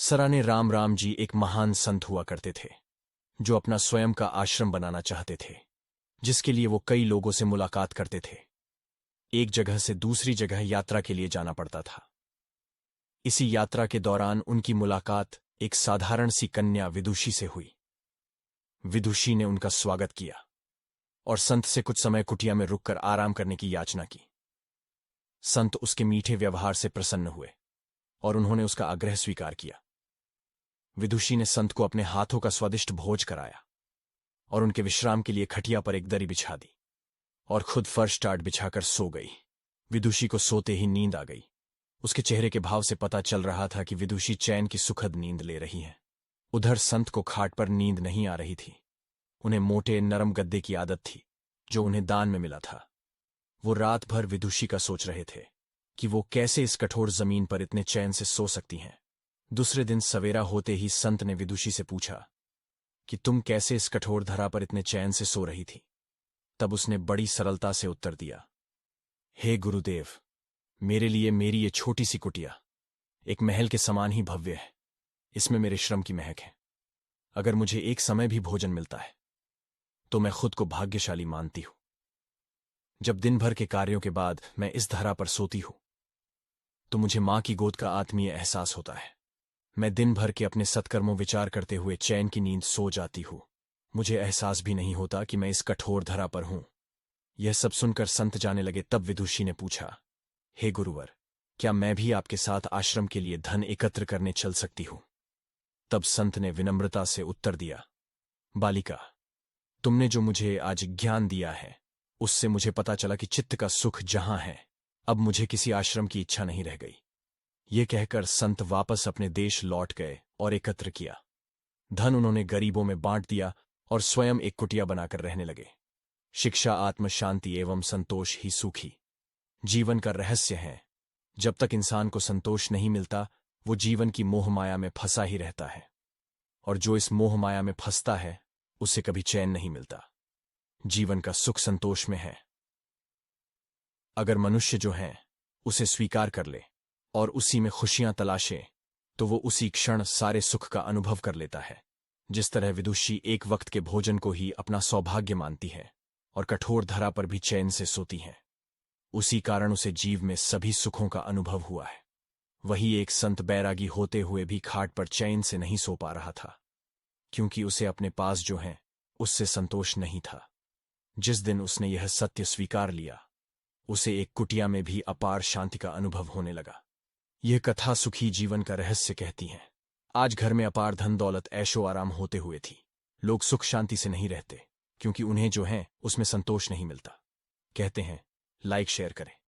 सराने राम राम जी एक महान संत हुआ करते थे, जो अपना स्वयं का आश्रम बनाना चाहते थे, जिसके लिए वो कई लोगों से मुलाकात करते थे। एक जगह से दूसरी जगह यात्रा के लिए जाना पड़ता था। इसी यात्रा के दौरान उनकी मुलाकात एक साधारण सी कन्या विदुषी से हुई। विदुषी ने उनका स्वागत किया और संत से कुछ समय कुटिया में रुककर आराम करने की याचना की। संत उसके मीठे व्यवहार से प्रसन्न हुए और उन्होंने उसका आग्रह स्वीकार किया। विदुषी ने संत को अपने हाथों का स्वादिष्ट भोज कराया और उनके विश्राम के लिए खटिया पर एक दरी बिछा दी और खुद फर्श टाट बिछाकर सो गई। विदुषी को सोते ही नींद आ गई। उसके चेहरे के भाव से पता चल रहा था कि विदुषी चैन की सुखद नींद ले रही है। उधर संत को खाट पर नींद नहीं आ रही थी। उन्हें मोटे नरम गद्दे की आदत थी, जो उन्हें दान में मिला था। वो रात भर विदुषी का सोच रहे थे कि वो कैसे इस कठोर जमीन पर इतने चैन से सो सकती हैं। दूसरे दिन सवेरा होते ही संत ने विदुषी से पूछा कि तुम कैसे इस कठोर धरा पर इतने चैन से सो रही थी। तब उसने बड़ी सरलता से उत्तर दिया, हे गुरुदेव, मेरे लिए मेरी ये छोटी सी कुटिया एक महल के समान ही भव्य है। इसमें मेरे श्रम की महक है। अगर मुझे एक समय भी भोजन मिलता है तो मैं खुद को भाग्यशाली मानती हूं। जब दिन भर के कार्यों के बाद मैं इस धरा पर सोती हूं तो मुझे मां की गोद का आत्मीय एहसास होता है। मैं दिन भर के अपने सत्कर्मों विचार करते हुए चैन की नींद सो जाती हूं। मुझे एहसास भी नहीं होता कि मैं इस कठोर धरा पर हूं। यह सब सुनकर संत जाने लगे। तब विदुषी ने पूछा, हे गुरुवर, क्या मैं भी आपके साथ आश्रम के लिए धन एकत्र करने चल सकती हूं? तब संत ने विनम्रता से उत्तर दिया, बालिका, तुमने जो मुझे आज ज्ञान दिया है उससे मुझे पता चला कि चित्त का सुख जहां है, अब मुझे किसी आश्रम की इच्छा नहीं रह गई। ये कहकर संत वापस अपने देश लौट गए और एकत्र किया। धन उन्होंने गरीबों में बांट दिया और स्वयं एक कुटिया बनाकर रहने लगे। शिक्षा, आत्म शांति एवं संतोष ही सुखी जीवन का रहस्य है। जब तक इंसान को संतोष नहीं मिलता, वो जीवन की मोह माया में फंसा ही रहता है, और जो इस मोह माया में फंसता है उसे कभी चैन नहीं मिलता। जीवन का सुख संतोष में है। अगर मनुष्य जो है उसे स्वीकार कर ले और उसी में खुशियां तलाशे तो वो उसी क्षण सारे सुख का अनुभव कर लेता है। जिस तरह विदुषी एक वक्त के भोजन को ही अपना सौभाग्य मानती है और कठोर धरा पर भी चैन से सोती है, उसी कारण उसे जीव में सभी सुखों का अनुभव हुआ है। वही एक संत बैरागी होते हुए भी खाट पर चैन से नहीं सो पा रहा था, क्योंकि उसे अपने पास जो है उससे संतोष नहीं था। जिस दिन उसने यह सत्य स्वीकार लिया, उसे एक कुटिया में भी अपार शांति का अनुभव होने लगा। यह कथा सुखी जीवन का रहस्य कहती है। आज घर में अपार धन दौलत ऐशो आराम होते हुए थी, लोग सुख शांति से नहीं रहते, क्योंकि उन्हें जो है उसमें संतोष नहीं मिलता। कहते हैं, लाइक शेयर करें।